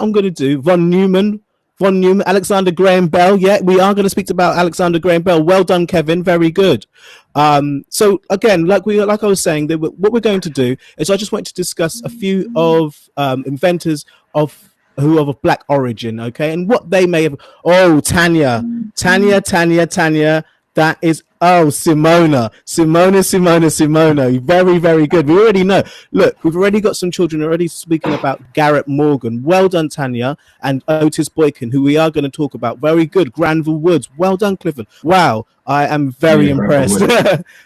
I'm going to do, Von Neumann, Alexander Graham Bell. Yeah, we are going to speak about Alexander Graham Bell. Well done, Kevin. Very good. So again, like I was saying, what we're going to do is I just want to discuss a few of inventors who are of black origin, okay, and what they may have. Oh, Tanya. That is, Simona. Very, very good. We already know. Look, we've already got some children already speaking about Garrett Morgan. Well done, Tanya. And Otis Boykin, who we are going to talk about. Very good. Granville Woods. Well done, Clifford. Wow, I am very impressed.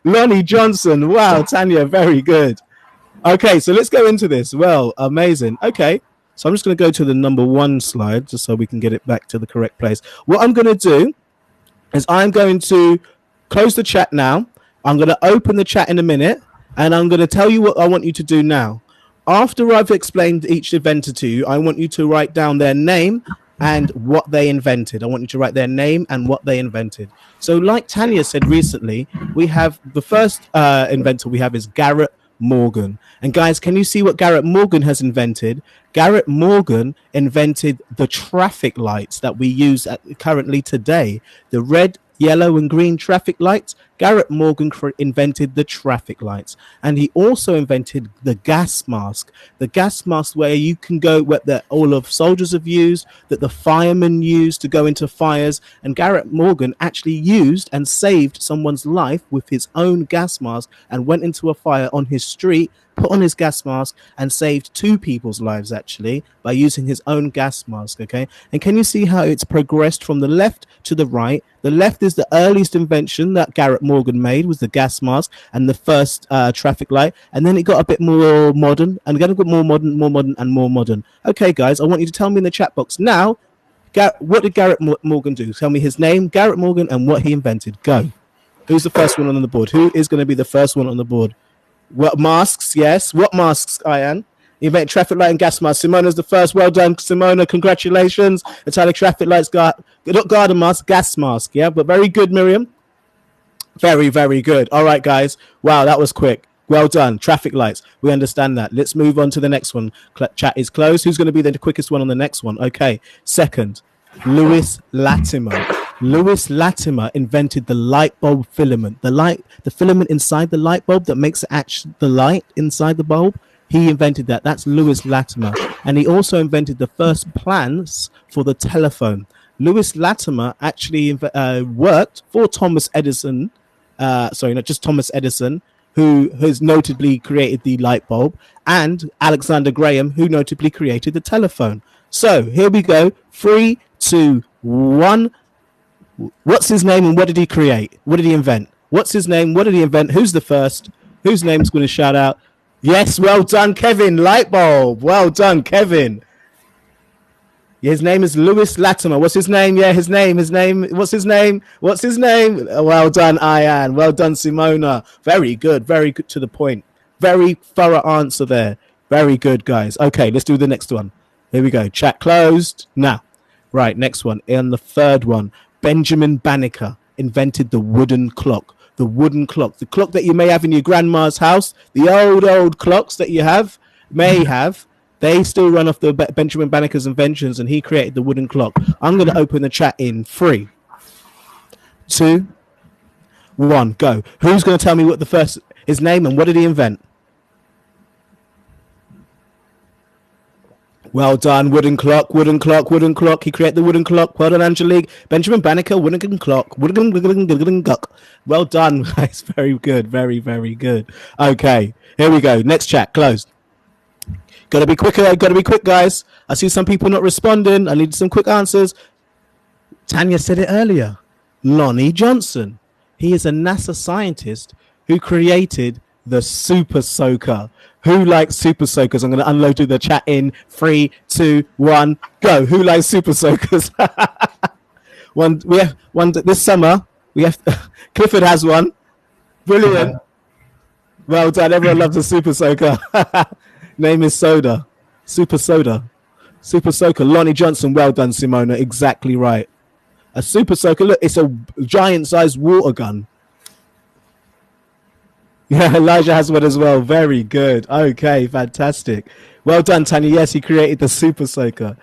Lonnie Johnson. Wow, Tanya, very good. Okay, so let's go into this. Well, amazing. Okay, so I'm just going to go to the number 1 slide just so we can get it back to the correct place. What I'm going to do is I'm going to close the chat now. I'm going to open the chat in a minute, and I'm going to tell you what I want you to do now. After I've explained each inventor to you, I want you to write down their name and what they invented. I want you to write their name and what they invented. So like Tanya said recently, we have the first inventor we have is Garrett Morgan. And guys, can you see what Garrett Morgan has invented? Garrett Morgan invented the traffic lights that we use currently today. The red, yellow and green traffic lights. Garrett Morgan invented the traffic lights. And he also invented the gas mask. The gas mask where you can go, what all of soldiers have used, that the firemen used to go into fires. And Garrett Morgan actually used and saved someone's life with his own gas mask and went into a fire on his street, put on his gas mask and saved 2 people's lives actually by using his own gas mask. Okay, and can you see how it's progressed from the left to the right? The left is the earliest invention that Garrett Morgan made, was the gas mask and the first traffic light, and then it got a bit more modern, and then it got more modern. Okay guys, I want you to tell me in the chat box now, what did Garrett Morgan do? Tell me his name, Garrett Morgan, and what he invented. Go. Who's the first one on the board? Who is going to be the first one on the board? What masks? Yes. What masks, Ian? He invented traffic light and gas mask. Simona's the first. Well done, Simona. Congratulations. Italic traffic lights, not garden mask, gas mask. Yeah, but very good, Miriam. Very, very good. All right, guys. Wow, that was quick. Well done. Traffic lights. We understand that. Let's move on to the next one. Chat is closed. Who's going to be the quickest one on the next one? Okay. Second, Lewis Latimer. Lewis Latimer invented the light bulb filament. The filament inside the light bulb that makes the light inside the bulb. He invented that. That's Lewis Latimer. And he also invented the first plans for the telephone. Lewis Latimer actually worked for Thomas Edison. Sorry, not just Thomas Edison, who has notably created the light bulb, and Alexander Graham, who notably created the telephone. So here we go. 3, 2, 1. What's his name and what did he create? What did he invent? What's his name? What did he invent? Who's the first? Whose name's going to shout out? Yes, well done, Kevin. Light bulb. Well done, Kevin. His name is Lewis Latimer. What's his name? Yeah, his name. What's his name? Well done, Ian. Well done, Simona. Very good to the point. Very thorough answer there. Very good, guys. Okay, let's do the next one. Here we go. Chat closed. Now, right, next one. And the third one. Benjamin Banneker invented the wooden clock. The wooden clock. The clock that you may have in your grandma's house. The old clocks that you may have. They still run off the Benjamin Banneker's inventions, and he created the wooden clock. I'm going to open the chat in 3, 2, 1, go. Who's going to tell me what his name and what did he invent? Well done, wooden clock. He created the wooden clock. Well done, Angelique. Benjamin Banneker, wooden clock. Well done, guys. Very good. Very, very good. Okay, here we go. Next chat, closed. Gotta be quicker. Gotta be quick, guys. I see some people not responding. I need some quick answers. Tanya said it earlier. Lonnie Johnson. He is a NASA scientist who created the Super Soaker. Who likes Super Soakers? I'm going to unload the chat in 3, 2, 1, go. Who likes Super Soakers? We have one this summer. We have Clifford has one. Brilliant. Well done. Everyone loves a Super Soaker. Name is Soda. Super Soda. Super Soaker. Lonnie Johnson. Well done, Simona. Exactly right. A Super Soaker. Look, it's a giant-sized water gun. Yeah, Elijah has one as well. Very good. Okay, fantastic. Well done, Tanya. Yes, he created the Super Soaker.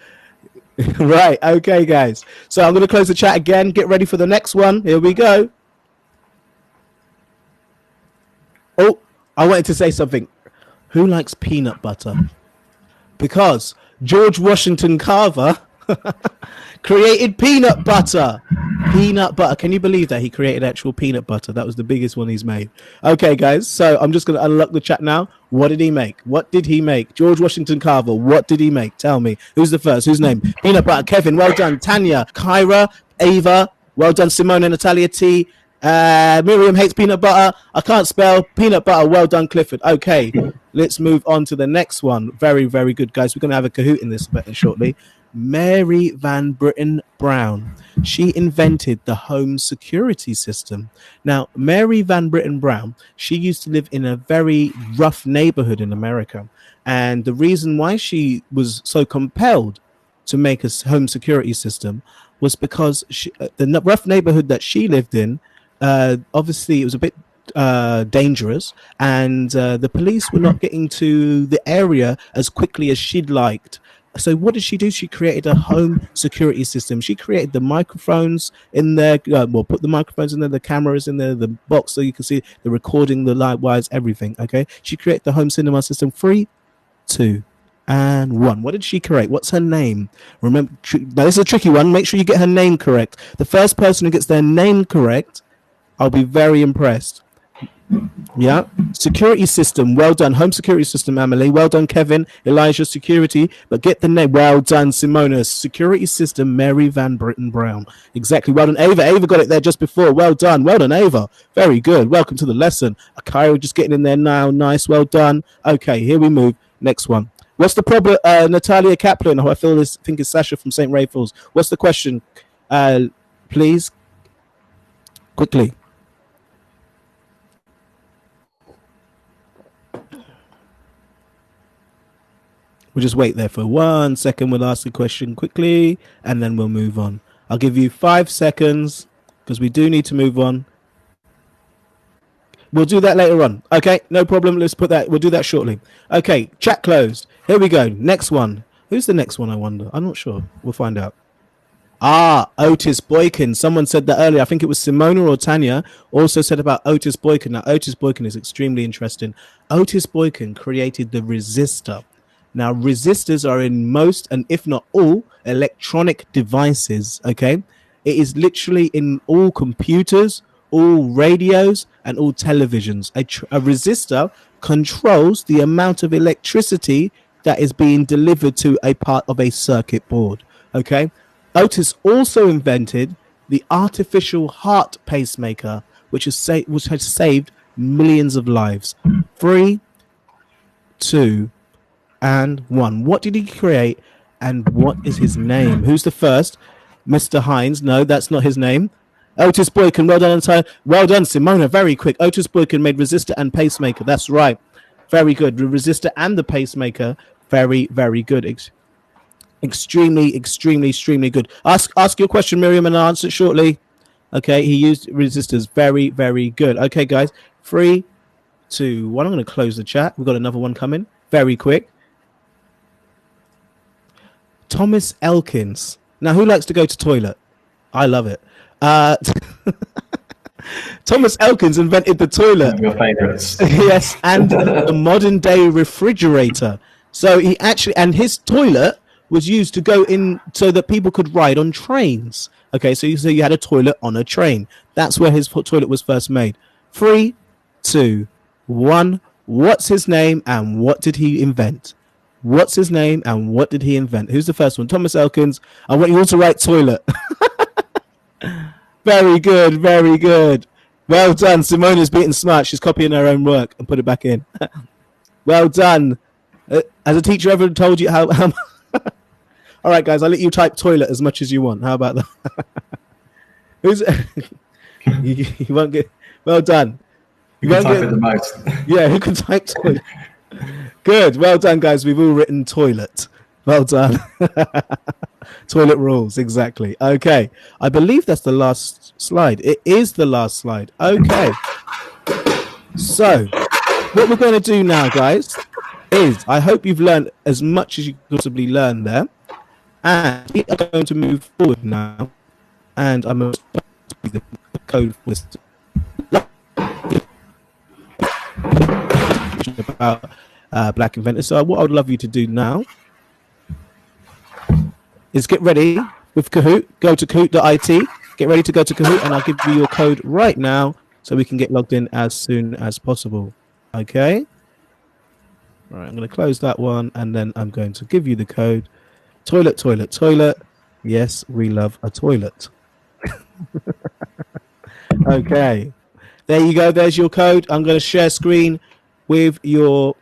Right. Okay, guys. So I'm going to close the chat again. Get ready for the next one. Here we go. Oh, I wanted to say something. Who likes peanut butter? Because George Washington Carver created peanut butter. Peanut butter. Can you believe that he created actual peanut butter? That was the biggest one he's made. Okay, guys. So I'm just going to unlock the chat now. What did he make? What did he make? George Washington Carver. What did he make? Tell me. Who's the first? Whose name? Peanut butter. Kevin. Well done. Tanya. Kyra. Ava. Well done. Simona. Natalia T. Miriam hates peanut butter. I can't spell peanut butter. Well done, Clifford. Okay, let's move on to the next one. Very, very good, guys. We're going to have a Kahoot in this shortly. Mary Van Britten Brown. She invented the home security system. Now, Mary Van Britten Brown, she used to live in a very rough neighborhood in America. And the reason why she was so compelled to make a home security system was because the rough neighborhood that she lived in, obviously it was a bit dangerous, and the police were not getting to the area as quickly as she'd liked. So what did she do? She created a home security system. She created the microphones in there, put the microphones in there, the cameras in there, the box so you can see the recording, the light wires, everything. Okay, she created the home cinema system. 3, 2, and 1. What did she create? What's her name? Remember, now this is a tricky one. Make sure you get her name correct. The first person who gets their name correct, I'll be very impressed. Yeah. Security system. Well done. Home security system, Emily. Well done, Kevin. Elijah, security. But get the name. Well done, Simona. Security system, Mary Van Britten Brown. Exactly. Well done, Ava. Ava got it there just before. Well done. Well done, Ava. Very good. Welcome to the lesson. Akairo just getting in there now. Nice. Well done. Okay, here we move. Next one. What's the problem? Natalia Kaplan, who I think is Sasha from St. Raphael's. What's the question? Please. Quickly. We'll just wait there for 1 second. We'll ask the question quickly, and then we'll move on. I'll give you 5 seconds because we do need to move on. We'll do that later on. Okay, no problem. Let's put that. We'll do that shortly. Okay, chat closed. Here we go. Next one. Who's the next one, I wonder? I'm not sure. We'll find out. Otis Boykin. Someone said that earlier. I think it was Simona or Tanya also said about Otis Boykin. Now, Otis Boykin is extremely interesting. Otis Boykin created the resistor. Now, resistors are in most, and if not all, electronic devices, okay? It is literally in all computers, all radios, and all televisions. A resistor controls the amount of electricity that is being delivered to a part of a circuit board, okay? Otis also invented the artificial heart pacemaker, which has saved millions of lives. 3, 2, and 1. What did he create, and what is his name? Who's the first? Mr. Hines. No, that's not his name. Otis Boykin. Well done, well done, Simona. Very quick. Otis Boykin made resistor and pacemaker. That's right. Very good. The resistor and the pacemaker. Very, very good. Extremely, extremely, extremely good. Ask your question, Miriam, and I'll answer it shortly. Okay, he used resistors. Very, very good. Okay, guys. 3, 2, 1. I'm going to close the chat. We've got another one coming. Very quick. Thomas Elkins. Now, who likes to go to toilet? I love it. Thomas Elkins invented the toilet. One of your favorites. Yes, and the modern day refrigerator. So he actually, and his toilet was used to go in so that people could ride on trains. Okay, so you had a toilet on a train. That's where his toilet was first made. 3, 2, 1. What's his name and what did he invent? What's his name and what did he invent? Who's the first one? Thomas Elkins. I want you all to write toilet. Very good, very good. Well done. Simona's beating smart. She's copying her own work and put it back in. Well done. Has a teacher ever told you how All right, guys, I'll let you type toilet as much as you want. How about that? Who's you won't get. Well done. You can type it the most. Yeah, who can type toilet? Good. Well done, guys. We've all written toilet. Well done. Toilet rules. Exactly. Okay. I believe that's the last slide. It is the last slide. Okay. So what we're going to do now, guys, is I hope you've learned as much as you possibly learn there. And we are going to move forward now. And I'm going to the code for this. About Black Inventors. So what I would love you to do now is get ready with Kahoot. Go to kahoot.it. Get ready to go to Kahoot, and I'll give you your code right now so we can get logged in as soon as possible. Okay? All right, I'm going to close that one, and then I'm going to give you the code. Toilet, toilet, toilet. Yes, we love a toilet. Okay. There you go. There's your code. I'm going to share screen with your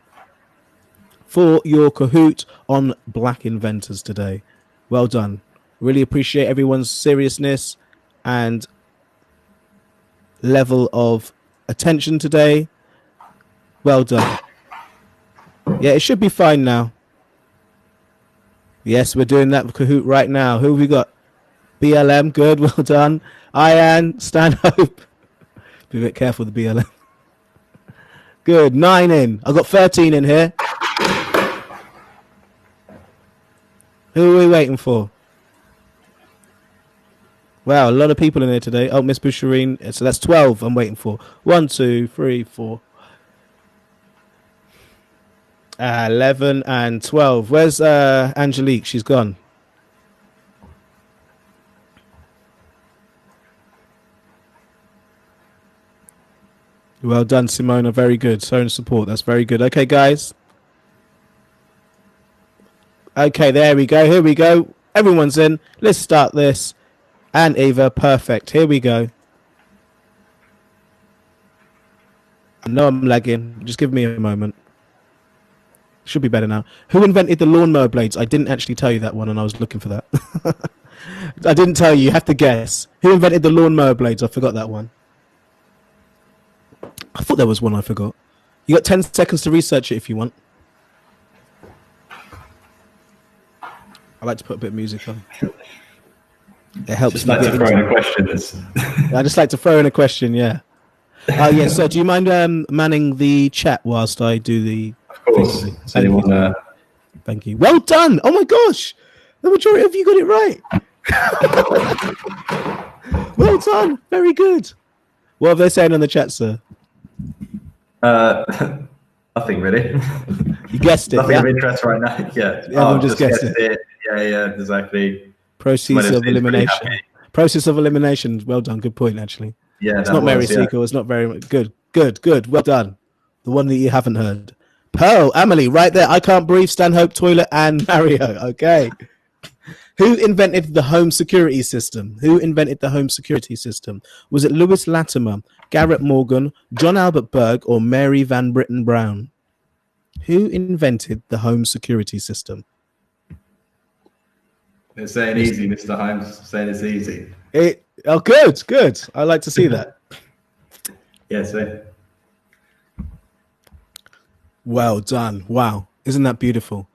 Kahoot on Black Inventors today. Well done. Really appreciate everyone's seriousness and level of attention today. Well done. Yeah, it should be fine now. Yes, we're doing that with Kahoot right now. Who have we got? BLM, good, well done. Ian, Stanhope. Be a bit careful with the BLM. Good, 9 in. I've got 13 in here. Who are we waiting for? Wow, a lot of people in here today. Oh, Miss Busharine. So that's 12 I'm waiting for. 1, 2, 3, 4. 11 and 12. Where's Angelique? She's gone. Well done, Simona. Very good. Showing support. That's very good. Okay, guys. Okay, there we go. Here we go. Everyone's in. Let's start this. And Eva, perfect. Here we go. I know I'm lagging. Just give me a moment. Should be better now. Who invented the lawnmower blades? I didn't actually tell you that one, and I was looking for that. I didn't tell you. You have to guess. Who invented the lawnmower blades? I forgot that one. I thought there was one I forgot. You got 10 seconds to research it if you want. I like to put a bit of music on. It helps. Just like to throw in a question. I just like to throw in a question, yeah. Oh, yeah. So do you mind manning the chat whilst I do the... Of course. Thank you. Well done. Oh, my gosh. The majority of you got it right. Well done. Very good. What are they saying in the chat, sir? Nothing really. You guessed it. Nothing of interest right now. Yeah. Everyone just guessed it. Yeah, exactly. Process of elimination. Process of elimination. Well done. Good point, actually. Yeah, it's not Mary Seeker. It's not very good. Good. Well done. The one that you haven't heard. Pearl, Amelie, right there. I Can't Breathe, Stanhope, Toilet, and Mario. Okay. Who invented the home security system? Was it Lewis Latimer, Garrett Morgan, John Albert Berg, or Mary Van Britten Brown? Who invented the home security system? They're saying easy, Mr. Hines. Saying it's easy. Good. I like to see that. Yes, sir. Well done. Wow. Isn't that beautiful?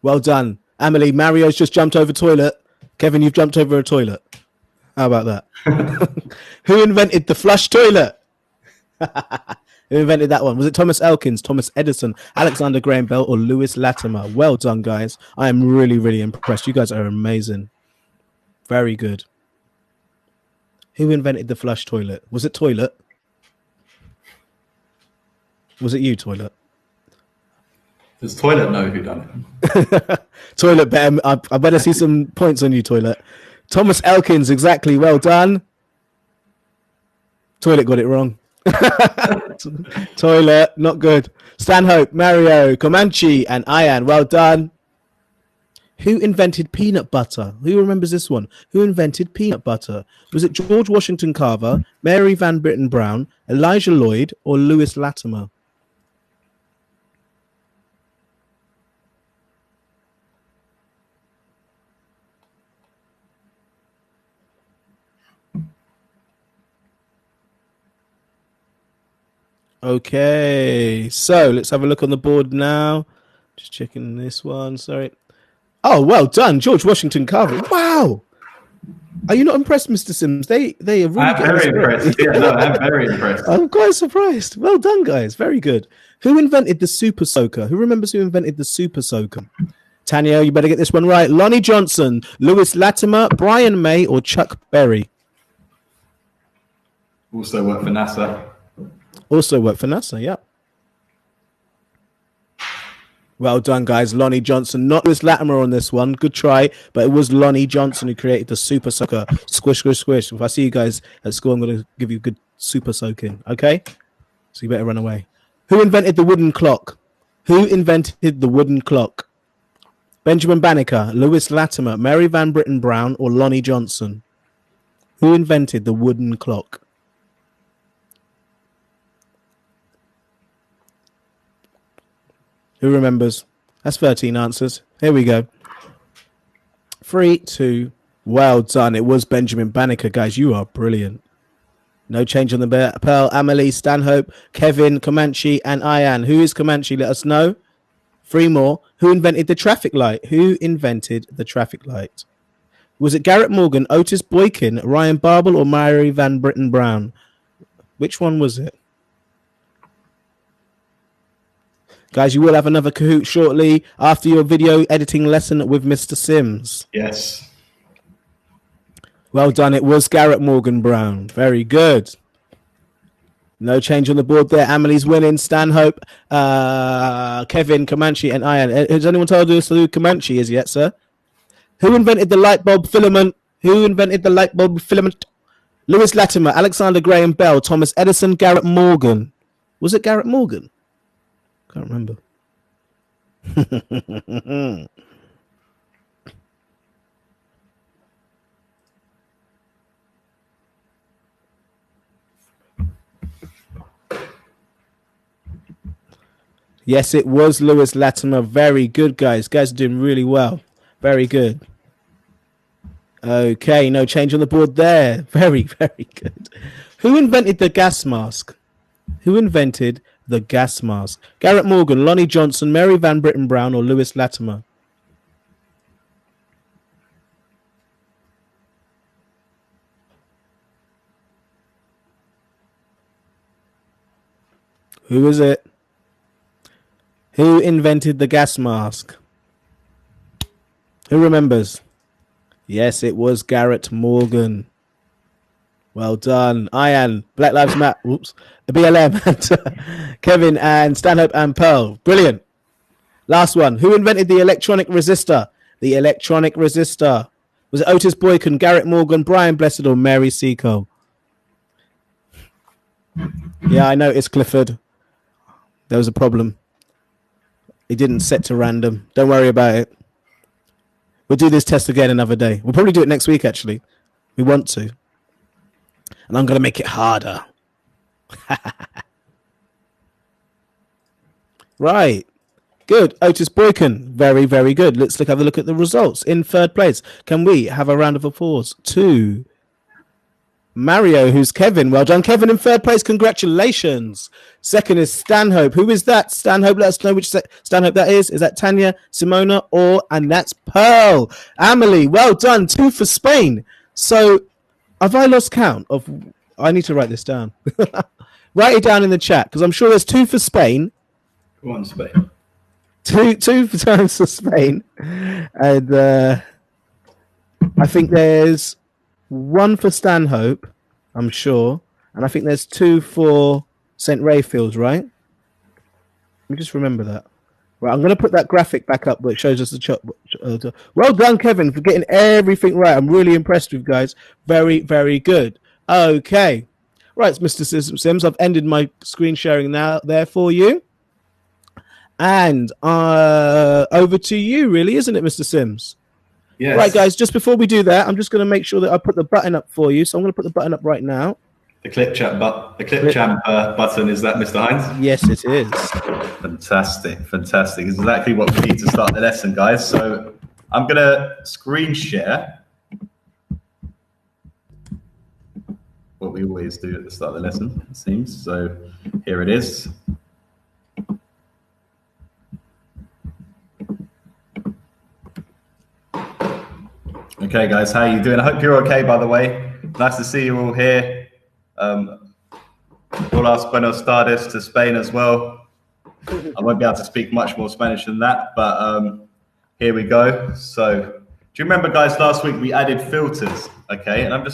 Well done. Amelie, Mario's just jumped over toilet. Kevin, you've jumped over a toilet. How about that? Who invented the flush toilet? Who invented that one? Was it Thomas Elkins, Thomas Edison, Alexander Graham Bell, or Lewis Latimer? Well done, guys. I am really, really impressed. You guys are amazing. Very good. Who invented the flush toilet? Was it Toilet? Was it you, Toilet? Does Toilet know who done it? Toilet, better. I better see some points on you, Toilet. Thomas Elkins, exactly. Well done. Toilet got it wrong. Toilet, not good. Stanhope, Mario, Comanche, and Ian. Well done. Who invented peanut butter? Who remembers this one? Who invented peanut butter? Was it George Washington Carver, Mary Van Britten Brown, Elijah Lloyd, or Lewis Latimer? Okay, so let's have a look on the board now. Just checking this one. Sorry. Oh, well done, George Washington Carver. Wow. Are you not impressed, Mr. Sims? They are really I'm very impressed. Yeah, no, I'm very impressed. I'm quite surprised. Well done, guys. Very good. Who invented the Super Soaker? Who remembers who invented the Super Soaker? Tanya, you better get this one right. Lonnie Johnson, Lewis Latimer, Brian May, or Chuck Berry? Also worked for NASA. Also worked for NASA, yeah. Well done, guys. Lonnie Johnson, not Lewis Latimer on this one. Good try, but it was Lonnie Johnson who created the Super Soaker. Squish, squish, squish. If I see you guys at school, I'm going to give you a good super soaking, okay? So you better run away. Who invented the wooden clock? Who invented the wooden clock? Benjamin Banneker, Lewis Latimer, Mary Van Britten Brown, or Lonnie Johnson? Who invented the wooden clock? Who remembers? That's 13 answers. Here we go. 3, 2. Well done. It was Benjamin Banneker, guys. You are brilliant. No change on the Pearl, Amelie, Stanhope, Kevin, Comanche, and Ian. Who is Comanche? Let us know. 3 more. Who invented the traffic light? Who invented the traffic light? Was it Garrett Morgan, Otis Boykin, Ryan Barble, or Mary Van Britten Brown? Which one was it? Guys, you will have another Kahoot shortly after your video editing lesson with Mr. Sims. Yes. Well done. It was Garrett Morgan Brown. Very good. No change on the board there. Amelie's winning. Stanhope, Kevin, Comanche, and Ian. Has anyone told us who Comanche is yet, sir? Who invented the light bulb filament? Who invented the light bulb filament? Lewis Latimer, Alexander Graham Bell, Thomas Edison, Garrett Morgan. Was it Garrett Morgan? Can't remember. Yes, it was Lewis Latimer. Very good, guys. Guys are doing really well. Very good. Okay, no change on the board there. Very, very good. Who invented the gas mask? Who invented the gas mask? Garrett Morgan, Lonnie Johnson, Mary Van Britten Brown, or Lewis Latimer? Who is it? Who invented the gas mask? Who remembers? Yes, it was Garrett Morgan. Well done. Ian, Black Lives Matter, whoops, BLM, and Kevin, and Stanhope, and Pearl. Brilliant. Last one. Who invented the electronic resistor? The electronic resistor. Was it Otis Boykin, Garrett Morgan, Brian Blessed, or Mary Seacole? Yeah, I noticed, Clifford. There was a problem. It didn't set to random. Don't worry about it. We'll do this test again another day. We'll probably do it next week, actually. We want to. And I'm going to make it harder. Right. Good. Otis Boykin. Very, very good. Let's have a look at the results. In third place, can we have a round of applause to Mario, who's Kevin? Well done, Kevin, in third place. Congratulations. Second is Stanhope. Who is that? Stanhope, let us know which Stanhope that is. Is that Tanya, Simona, and that's Pearl? Amelie, well done. 2 for Spain. So have I lost count of... I need to write this down. Write it down in the chat, because I'm sure there's 2 for Spain. Go on, Spain. Two times for Spain. And I think there's 1 for Stanhope, I'm sure. And I think there's 2 for St. Rayfields, right? Let me just remember that. Right, I'm going to put that graphic back up that shows us the... Well done, Kevin, for getting everything right. I'm really impressed with you guys. Very, very good. Okay. Right, Mr. Sims, I've ended my screen sharing now there for you. And over to you, really, isn't it, Mr. Sims? Yes. Right, guys, just before we do that, I'm just going to make sure that I put the button up for you. So I'm going to put the button up right now. The ClipChamp button, is that Mr. Hines? Yes, it is. Fantastic, fantastic. It's exactly what we need to start the lesson, guys. So I'm going to screen share what we always do at the start of the lesson, it seems. So here it is. Okay, guys, how are you doing? I hope you're okay, by the way. Nice to see you all here. Hola, buenos tardes to Spain as well. I won't be able to speak much more Spanish than that, but here we go. So, do you remember, guys, last week we added filters, okay? And I'm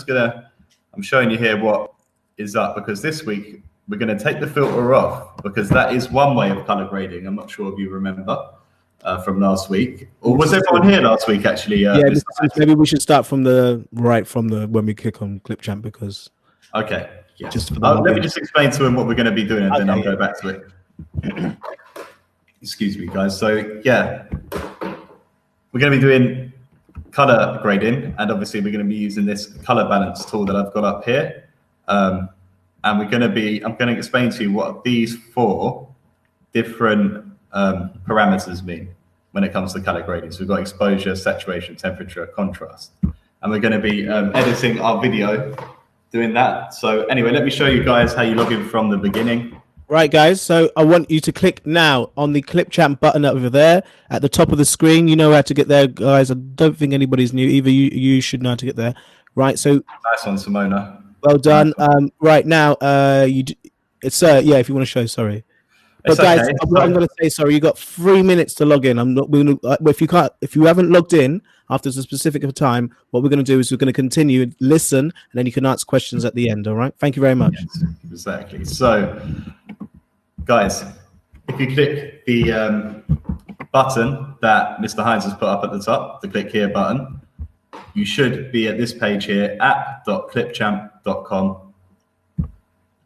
showing you here what is up, because this week we're gonna take the filter off, because that is one way of color grading. I'm not sure if you remember from last week. Or was everyone here last week, actually? Yeah, maybe we should start from when we click on ClipChamp, because... Okay, yeah. Just for let me just explain to him what we're going to be doing, and then I'll go back to it. Excuse me, guys. So, yeah, we're going to be doing color grading, and obviously we're going to be using this color balance tool that I've got up here. And I'm going to explain to you what these 4 different parameters mean when it comes to color grading. So we've got exposure, saturation, temperature, contrast. And we're going to be editing our video doing that. So anyway, let me show you guys how you log in from the beginning. Right, guys. So I want you to click now on the ClipChamp button over there at the top of the screen. You know how to get there, guys. I don't think anybody's new. Either you should know how to get there. Right. So nice one, Simona. Well done. Right now, it's yeah. If you want to show, sorry. But guys, okay. What I'm going to say, sorry, you got 3 minutes to log in. I'm not. If you haven't logged in after a specific time, what we're going to do is we're going to continue, listen, and then you can ask questions at the end. All right. Thank you very much. Yes, exactly. So, guys, if you click the button that Mr. Hines has put up at the top, the click here button, you should be at this page here, app.clipchamp.com.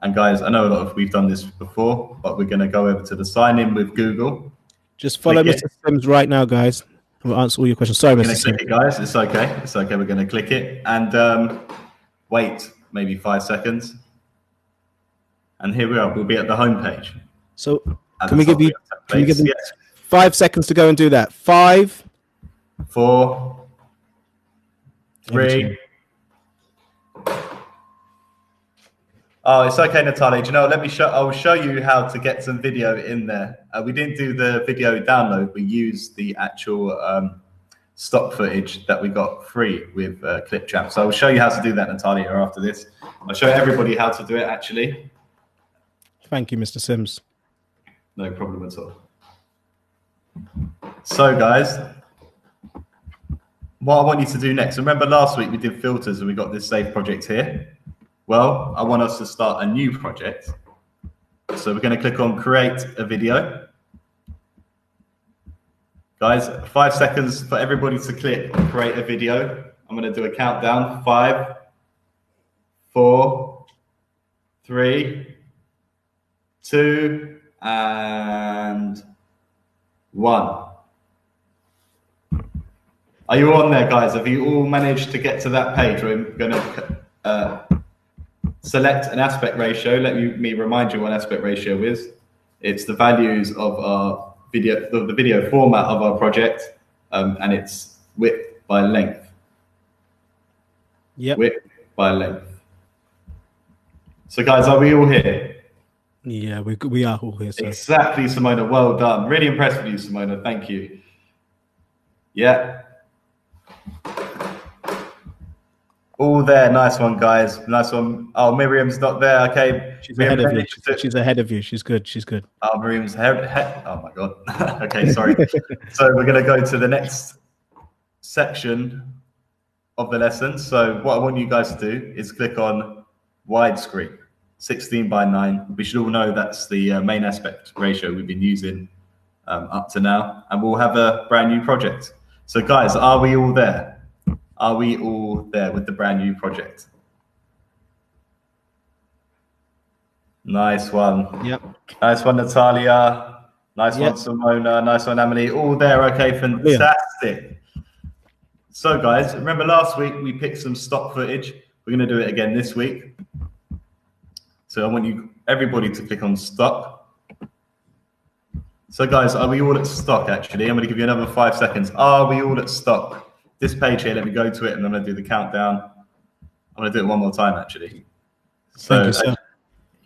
And guys, I know we've done this before, but we're going to go over to the sign in with Google. Just follow Mr. Sims right now, guys. We'll answer all your questions. Sorry, Mr. Sims. Click it, guys. It's okay. It's okay. We're going to click it and wait maybe 5 seconds. And here we are. We'll be at the home page. So can we give them 5 seconds to go and do that? 5, 4, 3. Oh, it's okay, Natalia. Do you know, I'll show you how to get some video in there. We didn't do the video download. We used the actual stock footage that we got free with ClipChamp. So I'll show you how to do that, Natalia, after this. I'll show everybody how to do it, actually. Thank you, Mr. Sims. No problem at all. So, guys, what I want you to do next, remember last week we did filters and we got this save project here? Well, I want us to start a new project. So we're going to click on create a video. Guys, 5 seconds for everybody to click create a video. I'm going to do a countdown. 5, 4, 3, 2, and 1. Are you on there, guys? Have you all managed to get to that page? We're going to select an aspect ratio. Let me remind you what aspect ratio is. It's the values of our video, the video format of our project, and it's width by length. Yep. Width by length. So, guys, are we all here? Yeah, we are all here. Sir. Exactly, Simona. Well done. Really impressed with you, Simona. Thank you. Yeah. All there. Nice one, guys. Nice one. Oh, Miriam's not there. Okay. She's ahead of you. She's ahead of you. She's good. She's good. Oh, Miriam's ahead. Oh, my God. Okay, sorry. So we're going to go to the next section of the lesson. So what I want you guys to do is click on widescreen, 16:9. We should all know that's the main aspect ratio we've been using up to now. And we'll have a brand new project. So, guys, are we all there? Are we all there with the brand new project? Nice one. Yep. Nice one, Natalia. Nice one, Simona. Nice one, Emily. All there. Okay, fantastic. So, guys, remember last week we picked some stock footage. We're going to do it again this week. So I want everybody to click on stock. So, guys, are we all at stock, actually? I'm going to give you another 5 seconds. Are we all at stock? This page here, let me go to it, and I'm going to do the countdown. I'm going to do it one more time, actually. So you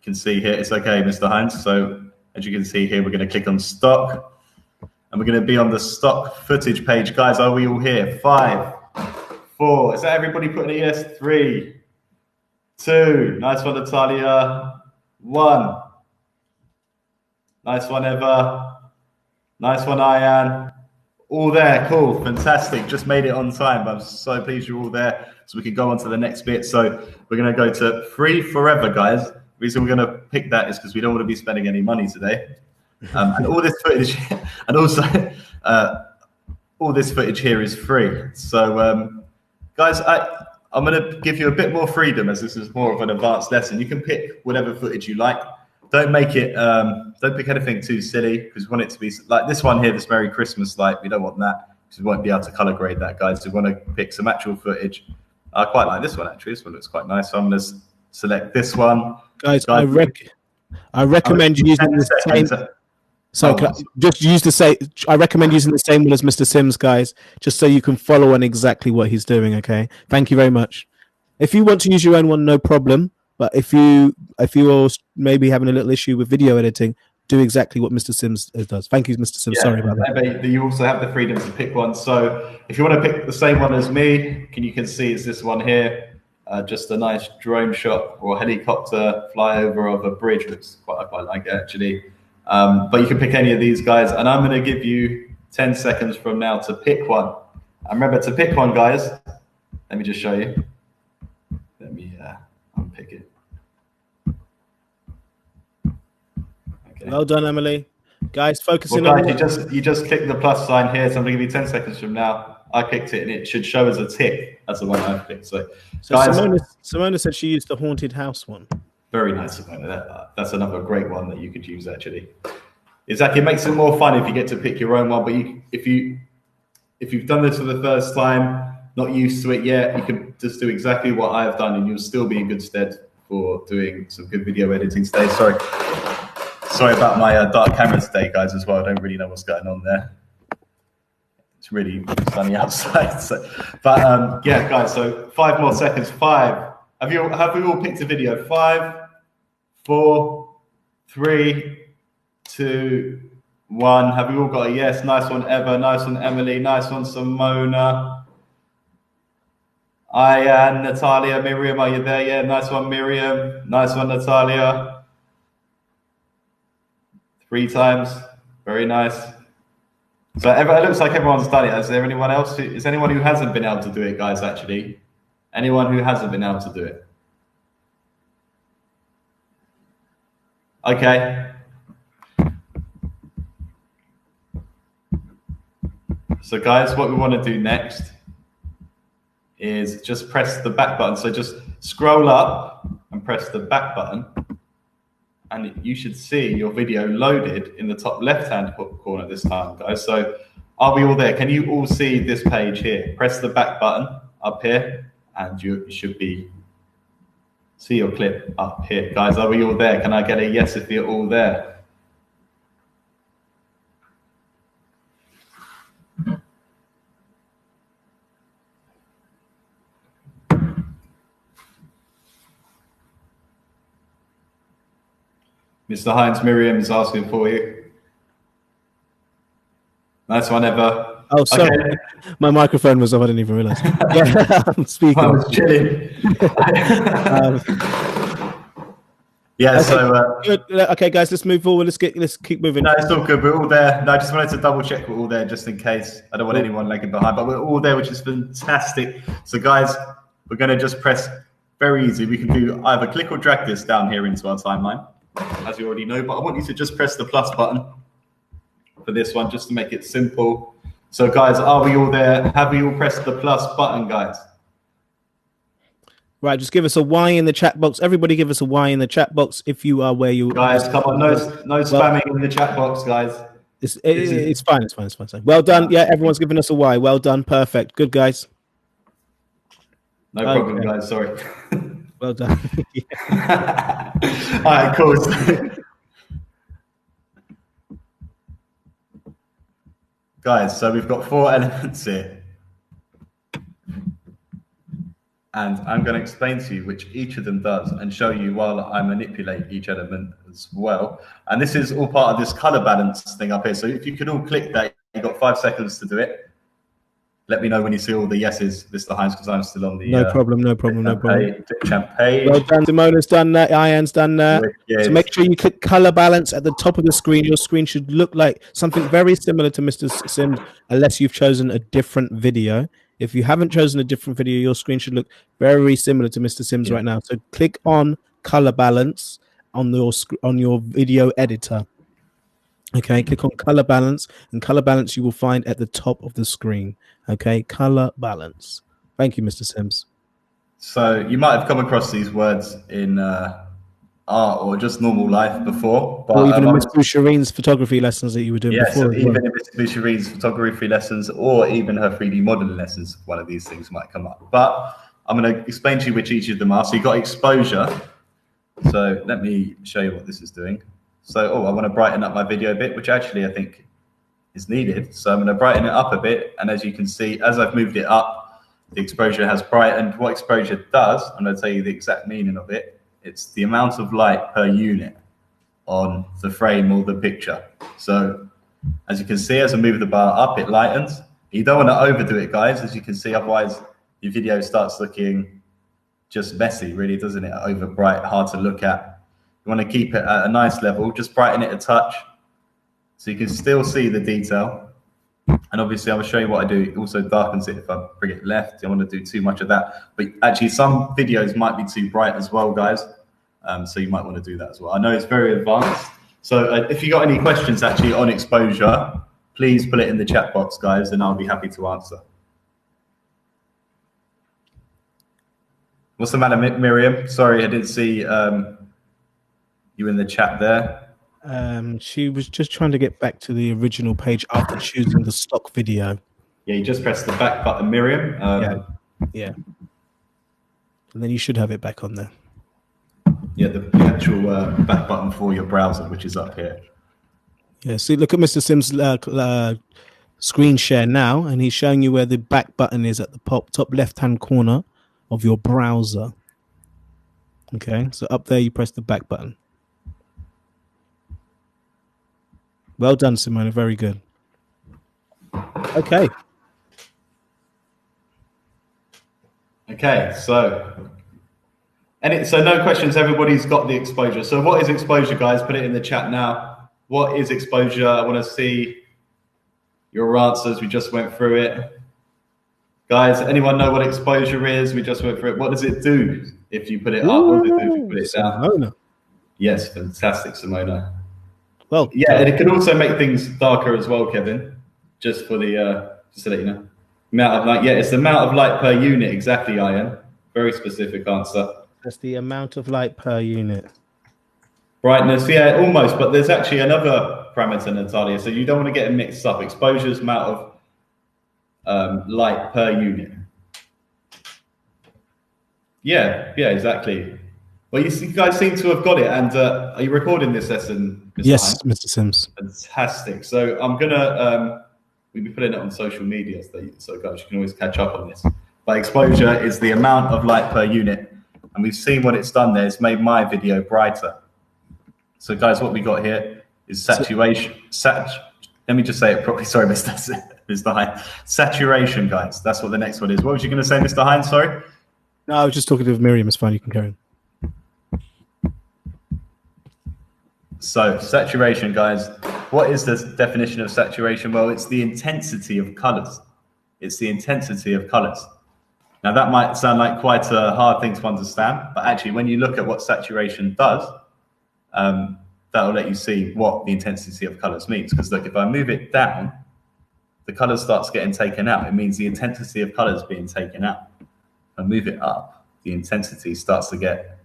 can see here, it's okay, Mr. Hines. So as you can see here, we're going to click on stock, and we're going to be on the stock footage page. Guys, are we all here? 5, 4. Is that everybody putting a yes? 3, 2. Nice one, Natalia. 1. Nice one, Eva. Nice one, Ayan. All there. Cool. Fantastic. Just made it on time. I'm so pleased you're all there. So we can go on to the next bit. So we're going to go to free forever, guys. The reason we're going to pick that is because we don't want to be spending any money today. And all this footage, and also all this footage here is free. So, guys, I'm going to give you a bit more freedom as this is more of an advanced lesson. You can pick whatever footage you like. Don't make it, don't pick anything too silly because we want it to be like this one here, this Merry Christmas light. We don't want that because we won't be able to color grade that, guys. So we want to pick some actual footage. I quite like this one, actually. This one looks quite nice. So I'm going to select this one. Guys, I recommend you using the same. So just use the same. I recommend using the same one as Mr. Sims, guys, just so you can follow on exactly what he's doing. Okay, thank you very much. If you want to use your own one, no problem. But if you are maybe having a little issue with video editing, do exactly what Mr. Sims does. Thank you, Mr. Sims. Sorry about that. You also have the freedom to pick one. So if you want to pick the same one as me, you can see it's this one here. Just a nice drone shot or helicopter flyover of a bridge. Looks I quite like it, actually. But you can pick any of these, guys. And I'm going to give you 10 seconds from now to pick one. And remember to pick one, guys. Let me just show you. Let me unpick it. Okay. Well done, Emily. Guys, focusing on you just click the plus sign here. So I'm going to give you 10 seconds from now. I picked it and it should show as a tick. That's the one I picked. So guys, Simona said she used the haunted house one. Very nice, Simona. That's another great one that you could use, actually. Exactly. It makes it more fun if you get to pick your own one. But if you've done this for the first time, not used to it yet, you can just do exactly what I've done and you'll still be in good stead for doing some good video editing today. Sorry about my dark camera today, guys, as well. I don't really know what's going on there. It's really sunny outside. Yeah, guys, so 5 more seconds. 5. Have we all picked a video? 5, 4, 3, 2, 1. Have we all got a yes? Nice one, Eva. Nice one, Emily. Nice one, Simona. Ayan, Natalia, Miriam, are you there? Yeah, nice one, Miriam. Nice one, Natalia. 3 times. Very nice. So it looks like everyone's done it. Is there anyone else? Is anyone who hasn't been able to do it, guys, actually? Anyone who hasn't been able to do it? Okay. So guys, what we want to do next is just press the back button. So just scroll up and press the back button and you should see your video loaded in the top left-hand corner this time, guys. So are we all there? Can you all see this page here? Press the back button up here and you should see your clip up here. Guys, are we all there? Can I get a yes if you're all there? Mr. Hines, Miriam is asking for you. Nice one, Eva. Oh, sorry. Okay. My microphone was off. I didn't even realize. Yeah, I'm speaking. I was chilling. Yeah, so... okay, guys, let's move forward. Let's keep moving. No, it's all good. We're all there. No, I just wanted to double check we're all there just in case. I don't want anyone lagging behind, but we're all there, which is fantastic. So, guys, we're going to just press very easy. We can do either click or drag this down here into our timeline, as you already know, but I want you to just press the plus button for this one, just to make it simple. So, guys, are we all there? Have we all pressed the plus button, guys? Right, just give us a Y in the chat box. Everybody give us a Y in the chat box if you are where you are. Guys, come on, no spamming in the chat box, guys. It's fine, it's fine. Well done. Yeah, everyone's giving us a Y. Well done. Perfect. Good, guys. No problem, guys. Sorry. Well done. All right, cool. Guys, so we've got 4 elements here. And I'm going to explain to you which each of them does and show you while I manipulate each element as well. And this is all part of this color balance thing up here. So if you could all click that, you've got 5 seconds to do it. Let me know when you see all the yeses, Mr. Hines, because I'm still on the no problem. ClipChamp page. Well done, Simona's done that. Ian's done that. So make sure you click color balance at the top of the screen. Your screen should look like something very similar to Mr. Sims, unless you've chosen a different video. If you haven't chosen a different video, your screen should look very similar to Mr. Sims right now. So click on color balance on your video editor. Okay, click on color balance, and color balance you will find at the top of the screen. Okay, color balance. Thank you, Mr. Sims. So you might have come across these words in art or just normal life before, but or even in Miss Shireen's photography lessons that you were doing before. Yes, even in Miss Shireen's photography lessons, or even her 3D modeling lessons, one of these things might come up. But I'm going to explain to you which each of them are. So you've got exposure. So let me show you what this is doing. So, I want to brighten up my video a bit, which actually I think is needed. So I'm going to brighten it up a bit. And as you can see, as I've moved it up, the exposure has brightened. What exposure does, I'm going to tell you the exact meaning of it. It's the amount of light per unit on the frame or the picture. So as you can see, as I move the bar up, it lightens. You don't want to overdo it, guys, as you can see, otherwise your video starts looking just messy, really, doesn't it? Over bright, hard to look at. You want to keep it at a nice level, just brighten it a touch so you can still see the detail. And obviously I will show you what I do. It also darkens it if I bring it left. I don't want to do too much of that. But actually some videos might be too bright as well, guys. So you might want to do that as well. I know it's very advanced. So if you got any questions actually on exposure, please put it in the chat box, guys, and I'll be happy to answer. What's the matter, Miriam? Sorry, I didn't see you in the chat there. She was just trying to get back to the original page after choosing the stock video. Yeah, you just press the back button, Miriam. Yeah. And then you should have it back on there. Yeah, the actual back button for your browser, which is up here. Yeah, see, look at Mr. Sims' screen share now, and he's showing you where the back button is at the top left-hand corner of your browser. Okay, so up there you press the back button. Well done, Simona. Very good. Okay. Okay, so no questions. Everybody's got the exposure. So what is exposure, guys? Put it in the chat now. What is exposure? I want to see your answers. We just went through it. Guys, anyone know what exposure is? We just went through it. What does it do if you put it up? What does it do if you put it down? Simona. Yes, fantastic, Simona. Well, yeah, and it can also make things darker as well, Kevin. Just for the just to let you know, amount of light. Yeah, it's the amount of light per unit. Exactly, Ian. Very specific answer. That's the amount of light per unit. Brightness, yeah, almost. But there's actually another parameter, Natalia. So you don't want to get it mixed up. Exposure is amount of light per unit. Yeah, exactly. Well, you guys seem to have got it. And are you recording this lesson, Mr. Yes, Hines? Mr. Sims. Fantastic. So I'm gonna we'll be putting it on social media, so guys, you can always catch up on this. But exposure is the amount of light per unit, and we've seen what it's done there. It's made my video brighter. So guys, what we got here is saturation. Let me just say it properly. Sorry, Mr. Hines. Saturation, guys. That's what the next one is. What was you going to say, Mr. Hines? Sorry. No, I was just talking to Miriam. It's fine. You can carry on. So saturation, guys. What is the definition of saturation? Well, it's the intensity of colors. It's the intensity of colors. Now, that might sound like quite a hard thing to understand, but actually, when you look at what saturation does, that'll let you see what the intensity of colors means. Because look, if I move it down, the color starts getting taken out. It means the intensity of colors being taken out. If I move it up, the intensity starts to get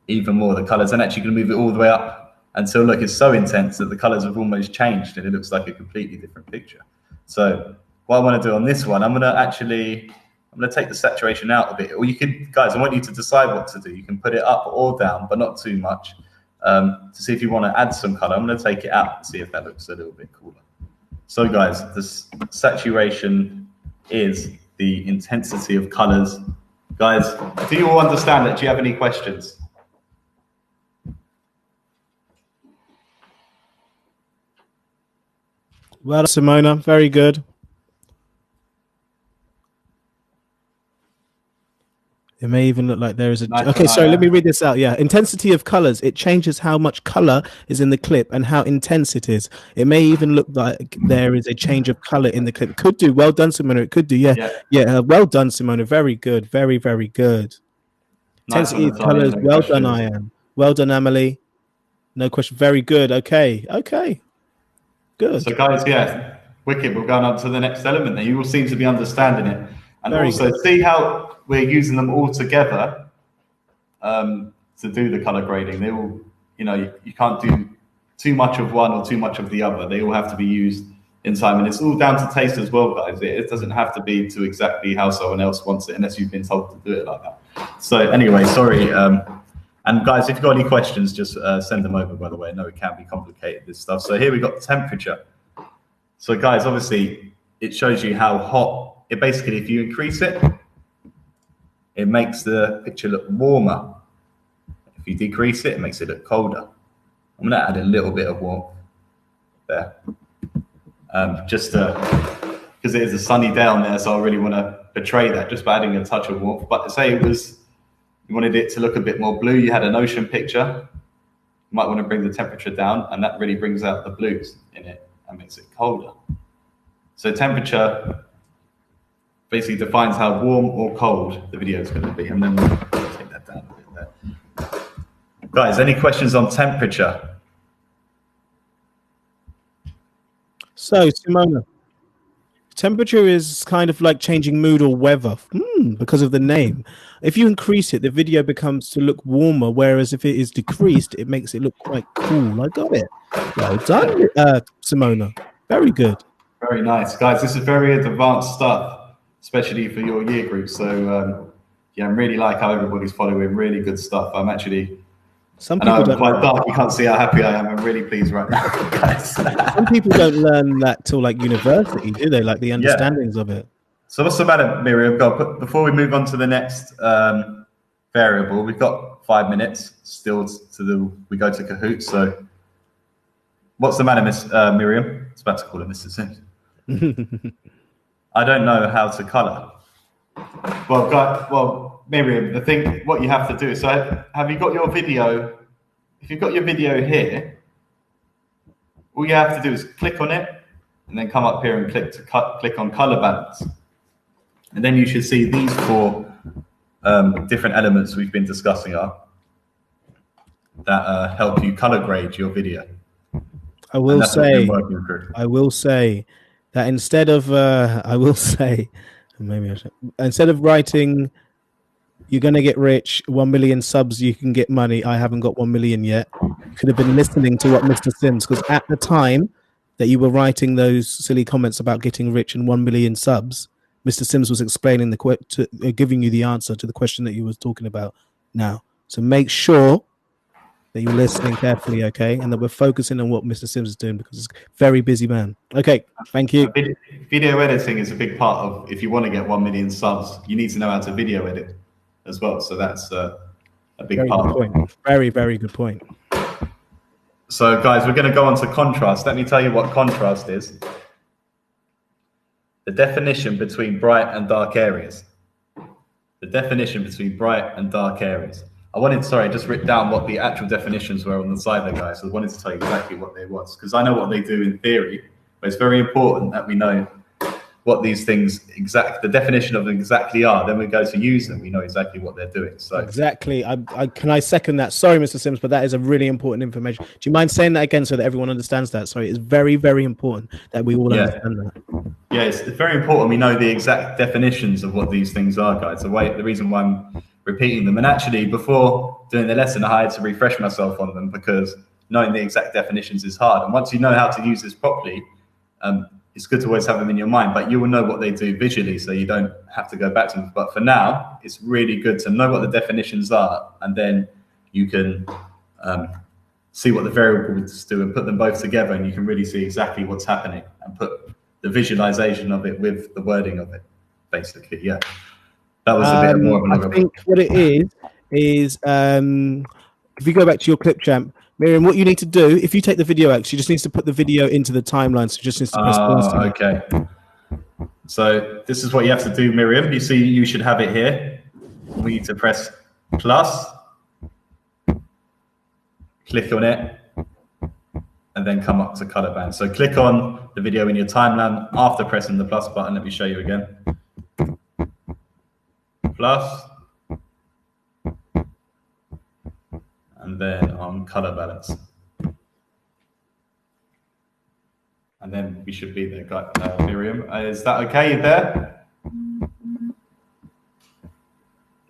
even more of the colors. And actually, you can move it all the way up until, look, it's so intense that the colors have almost changed and it looks like a completely different picture. So what I want to do on this one, I'm going to take the saturation out a bit. Or you can, guys, I want you to decide what to do. You can put it up or down, but not too much, to see if you want to add some color. I'm going to take it out and see if that looks a little bit cooler. So guys, this saturation is the intensity of colors. Guys, do you all understand it? Do you have any questions? Well, Simona, very good. It may even look like there is a... Nice Okay, one, sorry, let Ian. me read this out. Yeah, intensity of colors. It changes how much color is in the clip and how intense it is. It may even look like there is a change of color in the clip. Could do. Well done, Simona. It could do. Yeah, yeah. Well done, Simona. Very good. Very, very good. Nice Intensity one, of Natalia. colors. No Well done, questions. Ian. Well done, Emily. No question. Very good. Okay. Good. So, guys, yeah, wicked. We're going on to the next element there. You all seem to be understanding it. And Very also, good. see how we're using them all together to do the color grading. They all, you can't do too much of one or too much of the other. They all have to be used in time. And it's all down to taste as well, guys. It doesn't have to be to exactly how someone else wants it unless you've been told to do it like that. So anyway, sorry. And guys, if you've got any questions, just send them over, by the way. I know it can be complicated, this stuff. So here we got the temperature. So guys, obviously, it shows you how hot. It basically, if you increase it, it makes the picture look warmer. If you decrease it, it makes it look colder. I'm going to add a little bit of warmth there. Just because it is a sunny day on there, so I really want to portray that just by adding a touch of warmth. But say you wanted it to look a bit more blue, you had an ocean picture, you might want to bring the temperature down, and that really brings out the blues in it and makes it colder. So temperature basically defines how warm or cold the video is going to be. And then we'll take that down a bit there. Guys, any questions on temperature? So, Simona, temperature is kind of like changing mood or weather because of the name. If you increase it, the video becomes to look warmer, whereas if it is decreased, it makes it look quite cool. I got it. Well done, Simona. Very good. Very nice. Guys, this is very advanced stuff, especially for your year group. So, yeah, I'm really like how everybody's following really good stuff. I'm actually... Some people don't quite dark. You can't see how happy I am. I'm really pleased right now, guys. Some people don't learn that till like university, do they? Like the understandings of it. So what's the matter, Miriam? Before we move on to the next variable, we've got 5 minutes still we go to Kahoot. So what's the matter, Miss Miriam? I was about to call her Mr. Sims. I don't know how to color. Well, Miriam, what you have to do is, so have you got your video? If you've got your video here, all you have to do is click on it and then come up here and click on color balance. And then you should see these 4 different elements we've been discussing that help you color grade your video. I will say that instead of instead of writing "you're gonna get rich, 1 million subs, you can get money," I haven't got 1 million yet. You could have been listening to what Mr. Sims, because at the time that you were writing those silly comments about getting rich and 1 million subs, Mr. Sims was explaining giving you the answer to the question that you were talking about now. So make sure that you're listening carefully, okay, and that we're focusing on what Mr. Sims is doing, because it's a very busy man. Okay, thank you. Video editing is a big part of, if you want to get 1 million subs, you need to know how to video edit as well. So that's a big part. Very, very good point. So guys, we're going to go on to contrast. Let me tell you what contrast is. The definition between bright and dark areas. The definition between bright and dark areas. I just written down what the actual definitions were on the side there, guys. So I wanted to tell you exactly what they was, because I know what they do in theory, but it's very important that we know what these things the definition of them exactly are. Then we go to use them, we know exactly what they're doing. So exactly. Can I second that? Sorry, Mr. Sims, but that is a really important information. Do you mind saying that again so that everyone understands that? Sorry, it's very, very important that we all understand that. Yeah, it's very important we know the exact definitions of what these things are, guys. The reason why I'm repeating them, and actually before doing the lesson, I had to refresh myself on them, because knowing the exact definitions is hard. And once you know how to use this properly, it's good to always have them in your mind, but you will know what they do visually, so you don't have to go back to them. But for now, it's really good to know what the definitions are, and then you can see what the variables do and put them both together, and you can really see exactly what's happening and put the visualization of it with the wording of it, basically. Yeah, that was a bit more of I think what it is if you go back to your ClipChamp, Miriam, what you need to do, if you take the video out, she just needs to put the video into the timeline. So just needs to press pause. Okay. So this is what you have to do, Miriam. You see, you should have it here. we need to press plus, click on it, and then come up to color band. So click on the video in your timeline after pressing the plus button. Let me show you again. Plus, and then on color balance. And then we should be there, Miriam. Is that okay there?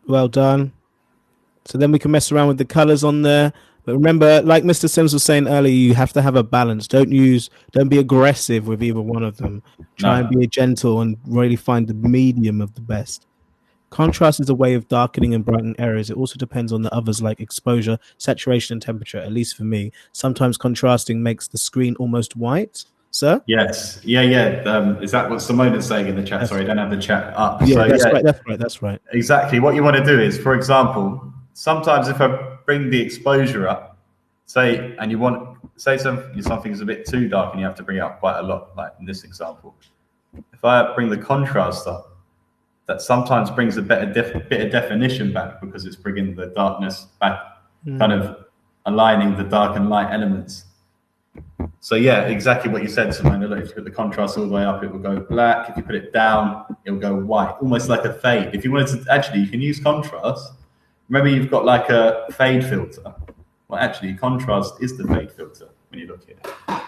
Well done. So then we can mess around with the colors on there. But remember, like Mr. Sims was saying earlier, you have to have a balance. Don't be aggressive with either one of them. Try and be gentle and really find the medium of the best. Contrast is a way of darkening and brightening areas. It also depends on the others like exposure, saturation, and temperature, at least for me. Sometimes contrasting makes the screen almost white. Sir? Yes. Yeah. Is that what Simone is saying in the chat? Sorry, I don't have the chat up. Yeah, that's right. Exactly. What you want to do is, for example, sometimes if I bring the exposure up, and you want something's a bit too dark and you have to bring it up quite a lot, like in this example. If I bring the contrast up, that sometimes brings a bit of definition back because it's bringing the darkness back, kind of aligning the dark and light elements. So yeah, exactly what you said, Simone. Look, if you put the contrast all the way up, it will go black. If you put it down, it will go white, almost like a fade. If you wanted to, actually, you can use contrast. Remember, you've got like a fade filter. Well, actually, contrast is the fade filter when you look at it.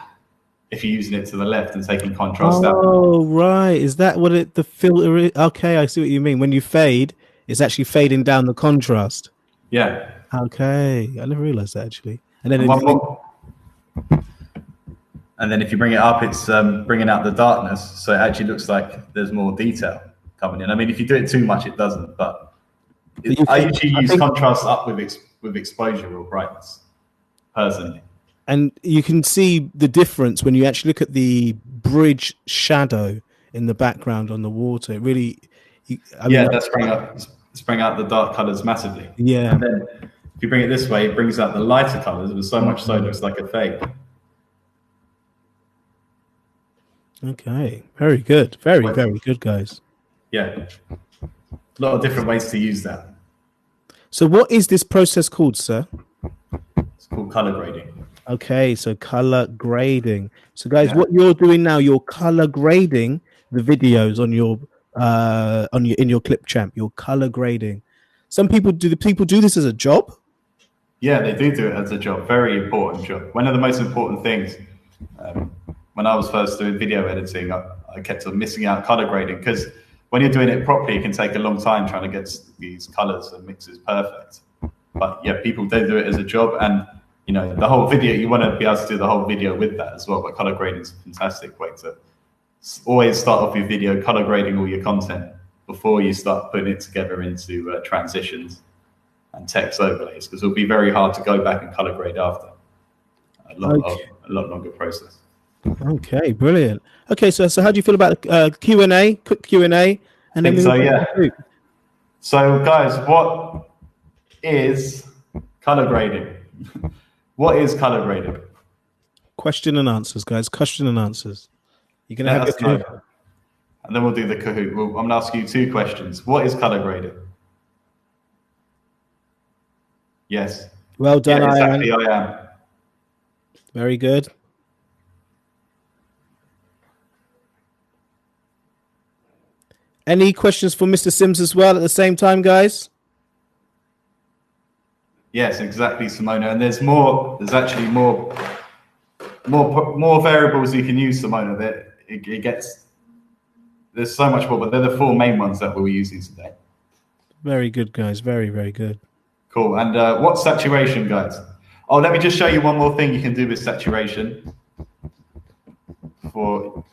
If you're using it to the left and taking contrast out. Oh, right. Is that what the filter is? Okay, I see what you mean. When you fade, it's actually fading down the contrast. Yeah. Okay. I never realized that, actually. And then and then if you bring it up, it's bringing out the darkness. So it actually looks like there's more detail coming in. I mean, if you do it too much, it doesn't. But I usually use contrast up with exposure or brightness, personally. And you can see the difference when you actually look at the bridge shadow in the background on the water. It really, that's bring out the dark colors massively. Yeah. And then if you bring it this way, it brings out the lighter colors, but so much so it looks like a fade. Okay. Very good. Very good, guys. Yeah. A lot of different ways to use that. So what is this process called, sir? It's called color grading. Okay, so color grading. So guys, what you're doing now, you're color grading the videos on your in your ClipChamp. You're color grading. Some people do this as a job? Yeah, they do it as a job. Very important job. One of the most important things. When I was first doing video editing, I kept on missing out color grading because when you're doing it properly, it can take a long time trying to get these colors and mixes perfect. But yeah, people do it as a job, and the whole video, you want to be able to do the whole video with that as well. But color grading is a fantastic way to always start off your video color grading all your content before you start putting it together into transitions and text overlays, because it'll be very hard to go back and color grade after. A lot longer process. Okay, brilliant. Okay, so how do you feel about Q&A? Quick Q&A, and then So guys, what is color grading? What is color grading? Question and answers, guys. Question and answers. You're gonna have your Kahoot. And then we'll do the Kahoot. I'm gonna ask you 2 questions. What is color grading? Yes. Well done, exactly, I am. Very good. Any questions for Mr. Sims as well at the same time, guys? Yes, exactly, Simona. And there's actually more variables you can use, Simona. There's so much more, but they're the 4 main ones that we're using today. Very good, guys. Very, very good. Cool. And what's saturation, guys? Oh, let me just show you one more thing you can do with saturation. You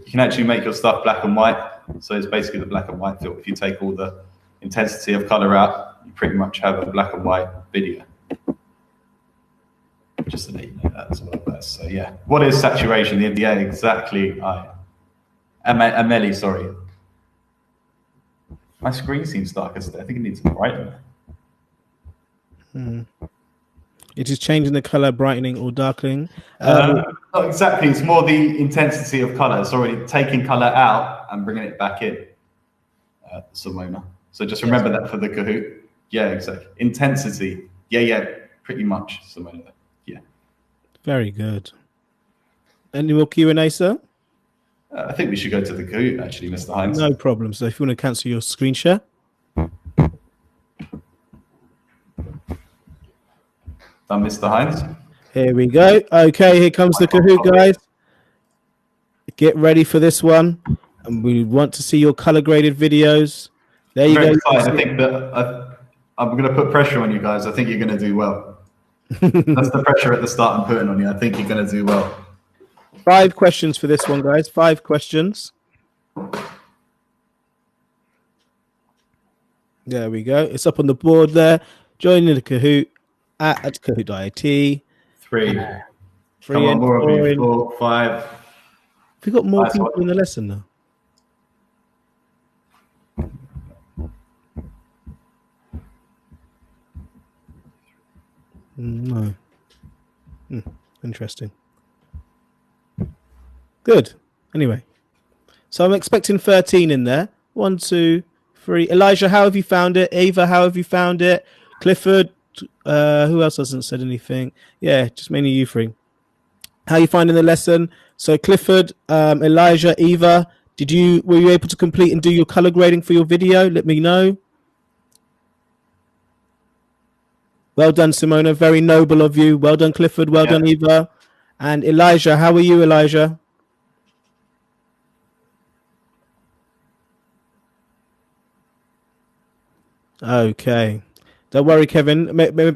can actually make your stuff black and white. So it's basically the black and white filter. If you take all the intensity of color out, you pretty much have a black and white video. Just to let you know that as well, guys. So yeah, what is saturation? Yeah, exactly. Amelie, sorry. My screen seems darker today. I think it needs to brighten. It is changing the color, brightening or darkening. Not exactly. It's more the intensity of color. It's already taking color out and bringing it back in, Simona. So just remember that for the Kahoot. Yeah, exactly. Intensity. Yeah, pretty much. Simona. Yeah. Very good. Any more Q&A, sir? I think we should go to the Kahoot, actually, Mr. Hines. No problem. So if you want to cancel your screen share. Done, Mr. Hines. Here we go. Okay, here comes the Kahoot, guys. Get ready for this one. And we want to see your color-graded videos. There you go. Excited. I think that I'm going to put pressure on you guys. I think you're going to do well. That's the pressure at the start I'm putting on you. I think you're going to do well. 5 questions for this one, guys. 5 questions. There we go. It's up on the board there. Join the Kahoot at Kahoot.it. 3. Come on, more of you. 4, 5. We got more people in the lesson now. No. Interesting. Good. Anyway, so I'm expecting 13 in there. 1, 2, 3. Elijah, how have you found it? Ava, how have you found it? Clifford, who else hasn't said anything? Yeah, just mainly you 3. How are you finding the lesson? So Clifford, Elijah, Eva, were you able to complete and do your color grading for your video? Let me know. Well done, Simona. Very noble of you. Well done, Clifford. Well done, Eva. And Elijah, how are you, Elijah? Okay. Don't worry, Kevin.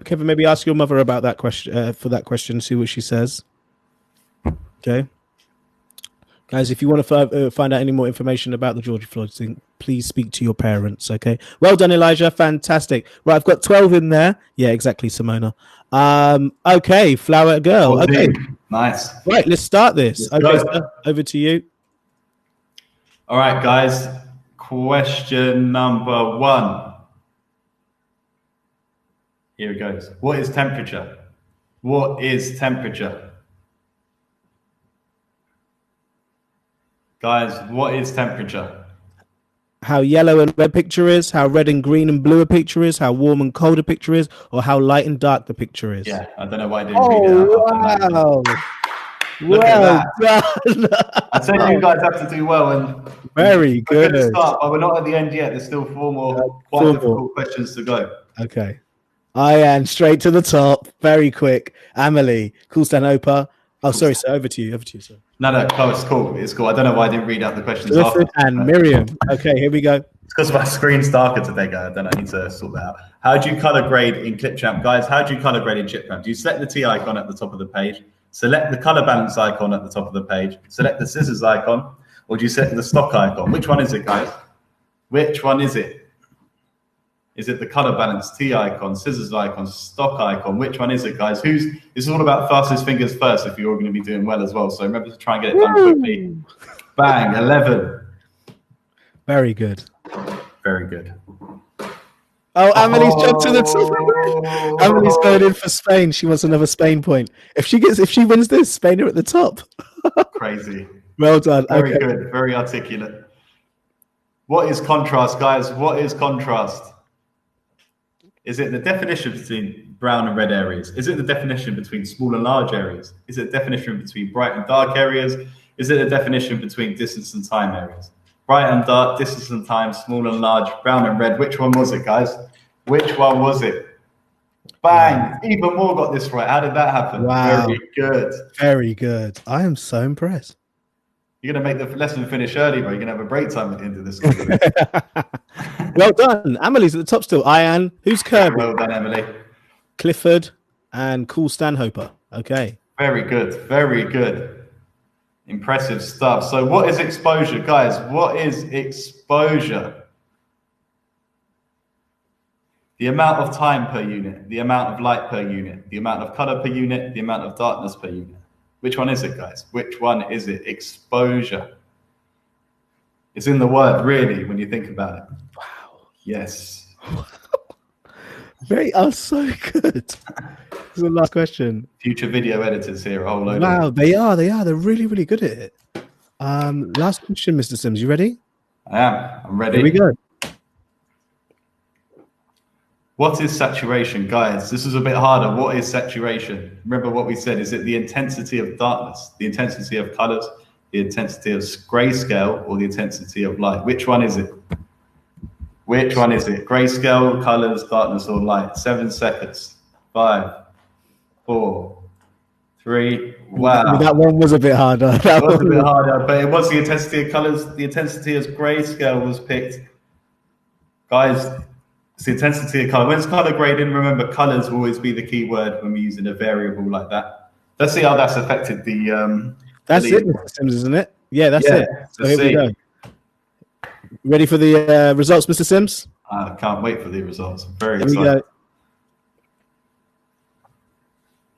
Kevin, maybe ask your mother about that question for that question. See what she says. Okay. Guys, if you want to find out any more information about the George Floyd thing, please speak to your parents, okay? Well done, Elijah. Fantastic. Right, I've got 12 in there. Yeah, exactly, Simona. Okay, Flower Girl. Okay. Nice. Right, let's start this. Okay, sir, over to you. All right, guys. Question number 1. Here it goes. What is temperature? What is temperature? Guys, what is temperature? How yellow and red picture is, how red and green and blue a picture is, how warm and cold a picture is, or how light and dark the picture is. Yeah, I don't know why I didn't read it out. Wow. Look at that. I said you guys have to do well. And very good. We're start, but we're not at the end yet. There's still 4 more quite difficult questions to go. Okay. Ian, straight to the top. Very quick. Amelie, cool Stan Opa. Oh, sorry, sir. Over to you, sir. No, it's cool. It's cool. I don't know why I didn't read out the questions. And Miriam. Okay, here we go. It's because my screen's darker today, guys. I don't know. I need to sort that out. How do you color grade in ClipChamp? Guys, how do you color grade in ClipChamp? Do you select the T icon at the top of the page, select the color balance icon at the top of the page, select the scissors icon, or do you select the stock icon? Which one is it, guys? Which one is it? Is it the color balance T icon, scissors icon, stock icon? Which one is it, guys? This is all about fastest fingers first if you're all going to be doing well as well. So remember to try and get it done quickly. Bang, 11. Very good. Very good. Oh, Amelie's jumped to the top. Amelie's going in for Spain. She wants another Spain point. If she wins this, Spain are at the top. Crazy. Well done. Very good. Very articulate. What is contrast, guys? What is contrast? Is it the definition between brown and red areas? Is it the definition between small and large areas? Is it the definition between bright and dark areas? Is it a definition between distance and time areas? Bright and dark, distance and time, small and large, brown and red. Which one was it, guys? Which one was it? Bang! Even more got this right. How did that happen? Wow. Very good. Very good. I am so impressed. You're going to make the lesson finish early, bro. You're going to have a break time at the end of this. Well done. Amelie's at the top still. Ian, who's Kirby? Well done, Emily. Clifford and Cool Stanhoper. Okay. Very good. Very good. Impressive stuff. So what is exposure, guys? What is exposure? The amount of time per unit, the amount of light per unit, the amount of color per unit, the amount of darkness per unit. Which one is it, guys? Which one is it? Exposure. It's in the word, really, when you think about it. Wow. Yes. They are so good. This is the last question. Future video editors here, a whole load. Wow, they are. They're really, really good at it. Last question, Mr. Sims. You ready? I am. I'm ready. Here we go. What is saturation, guys? This is a bit harder. What is saturation? Remember what we said. Is it the intensity of darkness, the intensity of colors, the intensity of grayscale, or the intensity of light? Which one is it? Which one is it? Grayscale, colors, darkness, or light? 7 seconds. 5, 4, 3. Wow. That one was a bit harder. That was a bit harder, but it was the intensity of colors. The intensity of grayscale was picked. Guys, it's the intensity of color. When it's color grading, remember colors will always be the key word when we're using a variable like that. Let's see how that's affected the. That's it, Mr. Sims, isn't it? Yeah, that's it. So here we go. Ready for the results, Mr. Sims? I can't wait for the results. I'm very excited.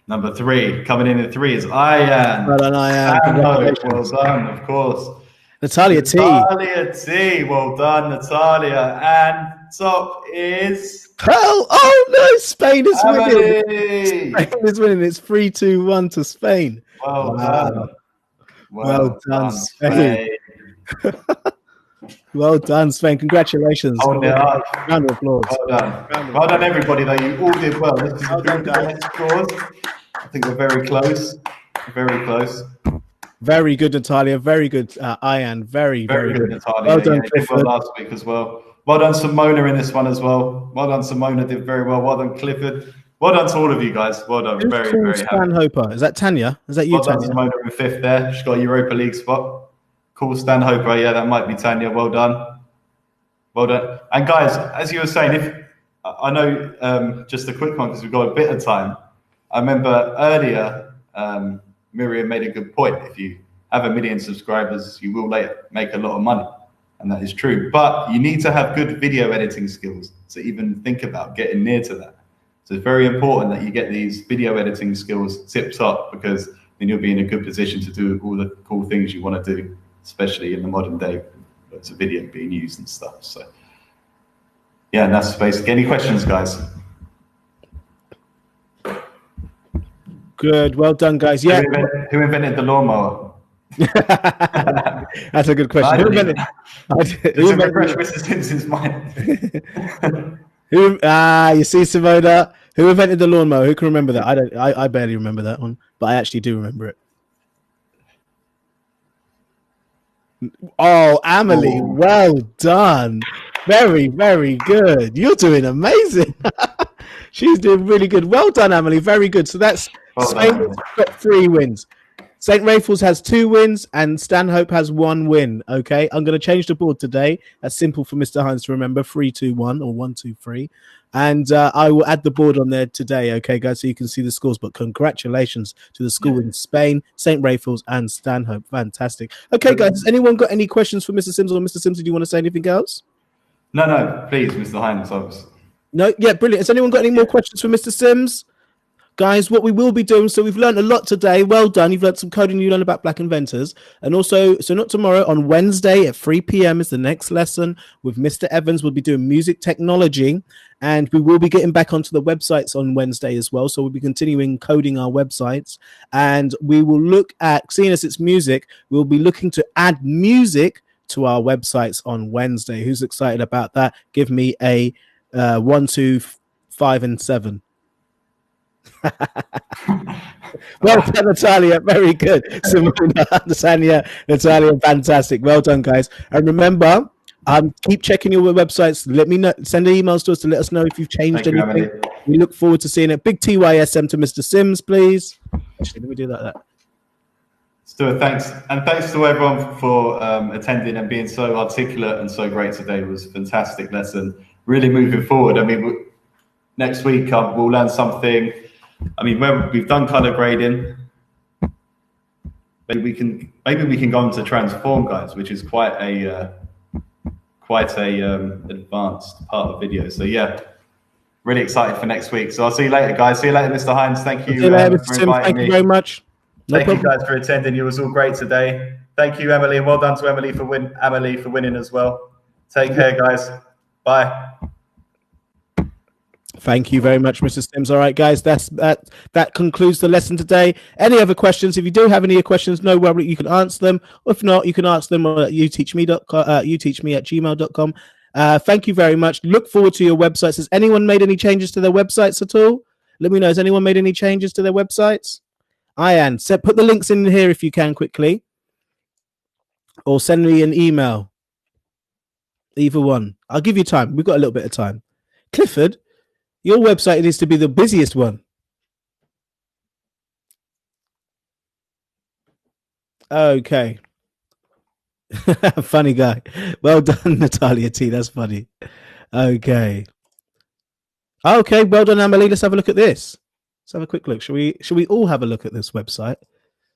Number 3, coming in at 3 is Ian. Well done, Ian. Well done, of course. Natalia T. Natalia T. Well done, Natalia. And top is... Oh no, Spain is Emily. winning. Spain is winning. It's 3-2-1 to Spain. Well done. Well done, Spain. Well done, Spain. Congratulations. Round of applause. Well done. Well done, everybody, though. You all did well. This is scores. I think we're very close. Very close. Very good, Natalia. Very good, Ian. Very good, Natalia. Well done, Clifford. Well last week as well. Well done, Simona, in this one as well. Well done, Simona. Did very well. Well done, Clifford. Well done to all of you guys. Well done. Who's very happy. Stanhope? Is that Tanya? Is that you, well Tanya? Done, Simona in 5th there. She's got a Europa League spot. Cool, Stanhope. Yeah, that might be Tanya. Well done. Well done. And guys, as you were saying, if I know, just a quick one because we've got a bit of time. I remember earlier, Miriam made a good point. If you have 1 million subscribers, you will later make a lot of money. And that is true. But you need to have good video editing skills to even think about getting near to that. So it's very important that you get these video editing skills tip top, because then you'll be in a good position to do all the cool things you want to do, especially in the modern day. Lots of video being used and stuff. So yeah, and that's basically. Any questions, guys? Good, well done, guys. Yeah. Who invented the lawnmower? That's a good question. Who invented Mr. Simpson's mind? You see, Simona, who invented the lawnmower? Who can remember that? I barely remember that one, but I actually do remember it. Oh, Amelie, well done. Very good. You're doing amazing. She's doing really good. Well done, Amelie. Very good. So that's Spain's got 3 wins. St. Raphael's has 2 wins and Stanhope has 1 win. Okay, I'm going to change the board today. That's simple for Mr. Hines to remember. 3-2-1 or 1-2-3. And I will add the board on there today, okay, guys, so you can see the scores. But congratulations to the school in Spain, St. Raphael's and Stanhope. Fantastic. Okay, guys, has anyone got any questions for Mr. Sims or Mr. Sims? Do you want to say anything else? No, please, Mr. Hines. No, yeah, brilliant. Has anyone got any more questions for Mr. Sims? Guys, what we will be doing, so we've learned a lot today. Well done. You've learned some coding. You learned about Black Inventors. And also, so not tomorrow, on Wednesday at 3 p.m. is the next lesson with Mr. Evans. We'll be doing music technology. And we will be getting back onto the websites on Wednesday as well. So we'll be continuing coding our websites. And we will look at, seeing as it's music, we'll be looking to add music to our websites on Wednesday. Who's excited about that? Give me a 1, 2, 5, and 7. Well done, Natalia. Very good. Simona, Natalia, fantastic. Well done, guys. And remember, keep checking your websites. Let me know. Send emails to us to let us know if you've changed anything. We look forward to seeing it. Big TYSM to Mr. Sims, please. Actually, let me do that. Let's do it. Thanks. And thanks to everyone for attending and being so articulate and so great today. It was a fantastic lesson. Really moving forward. I mean, next week we'll learn something. I mean, we've done color grading. Maybe we can go on to transform, guys, which is quite a advanced part of video. So yeah, really excited for next week. So I'll see you later, guys. See you later, Mr. Hines. Thank you. See you later, Mr. Tim. Thank you very much. Thank you guys for attending. You was all great today. Thank you, Emily, and well done to Emily for winning as well. Take care, guys. Bye. Thank you very much, Mr. Sims. All right, guys, that concludes the lesson today. Any other questions? If you do have any questions, no worry, you can answer them. If not, you can ask them at youteachme@gmail.com. Thank you very much. Look forward to your websites. Has anyone made any changes to their websites at all? Let me know. Has anyone made any changes to their websites? Ian, put the links in here if you can quickly. Or send me an email. Either one. I'll give you time. We've got a little bit of time. Clifford, your website needs to be the busiest one. Okay. Funny guy. Well done, Natalia T. That's funny. Okay. Okay, well done, Emily. Let's have a look at this. Let's have a quick look. Should we all have a look at this website?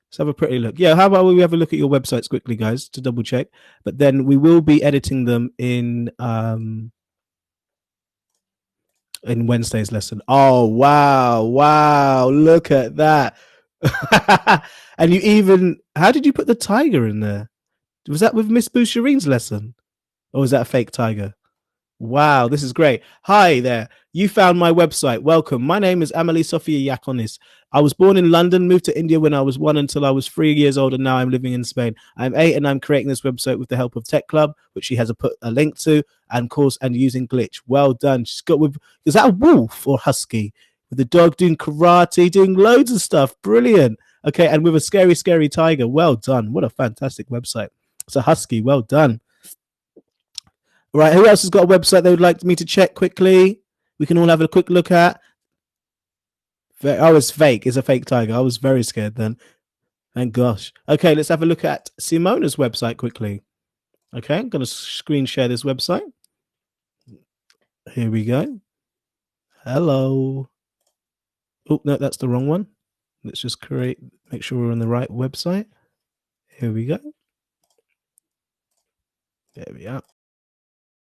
Let's have a pretty look. Yeah, how about we have a look at your websites quickly, guys, to double check. But then we will be editing them in Wednesday's lesson. Oh, wow. Look at that. And you even, how did you put the tiger in there? Was that with Miss Boucherine's lesson? Or was that a fake tiger? Wow, this is great. Hi there. You found my website. Welcome. My name is Amalie Sofia Yakonis. I was born in London, moved to India when I was 1 until I was 3 years old, and now I'm living in Spain. I'm 8 and I'm creating this website with the help of Tech Club, which she has put a link to, and course, and using Glitch. Well done. She's got with, is that a wolf or husky? With the dog doing karate, doing loads of stuff. Brilliant. Okay, and with a scary, scary tiger. Well done. What a fantastic website. It's a husky. Well done. Right, who else has got a website they would like me to check quickly? We can all have a quick look at. Oh, it's fake. It's a fake tiger. I was very scared then. Thank gosh. Okay, let's have a look at Simona's website quickly. Okay, I'm going to screen share this website. Here we go. Hello. Oh, no, that's the wrong one. Let's just make sure we're on the right website. Here we go. There we are.